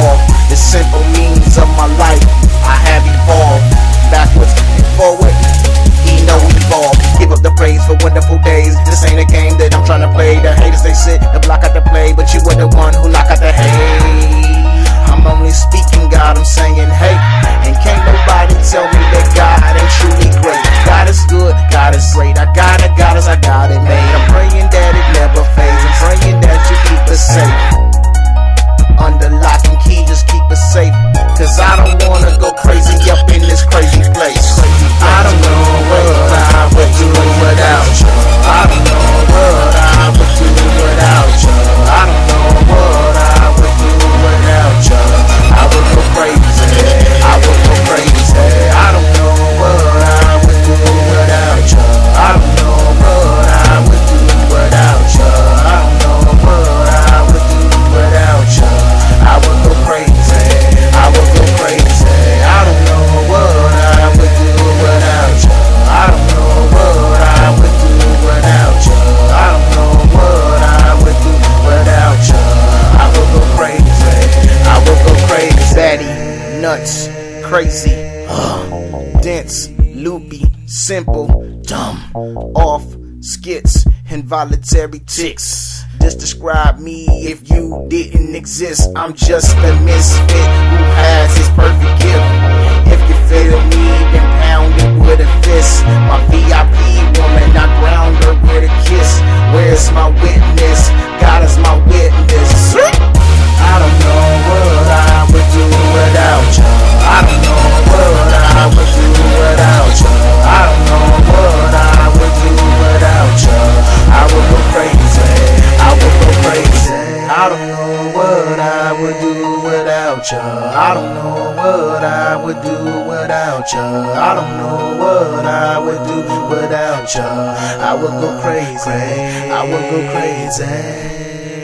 evolved. The simple means of my life I have evolved. Backwards and forward, he know evolve. Give up the praise for wonderful days. This ain't a game that I'm trying to play. The haters they sit to block out the play, but you were the one who knock out the hate. I'm only speaking God, I'm saying hey. And can't nobody tell me that God ain't truly great. God is good, God is great. I got it, God is, I got it made. I'm praying that it never fades. I'm praying that you keep us safe. Under lock and key, just keep us safe. Cause I don't wanna go crazy up in this crazy place. I don't know what I would do without you. I don't know what I would do without you. I don't know what I would do without you. I would go crazy, I would go crazy. I don't know what I would do without you. I don't know what I would do without you. I don't know what I would do without you. I would go crazy, I would go crazy. I don't know what I would do without you. I don't know what I would do without you. I don't know what I would do without you. I would go crazy, I would go crazy. Batty, nuts, crazy, dense, loopy, simple, dumb, off, skits, involuntary ticks. Just describe me if you didn't exist. I'm just a misfit who has his perfect gift. If you feel me, then pound it with a fist. My VIP woman, I ground her with a kiss. Where's my witness? God is my witness. I don't know what I would do without you. I don't know what I would do without you. I don't know what I would do without you. I would go crazy, I would go crazy. I don't know what I would do without you. I don't know what I would do without you. I don't know what I would do without you. I would go crazy, I would go crazy.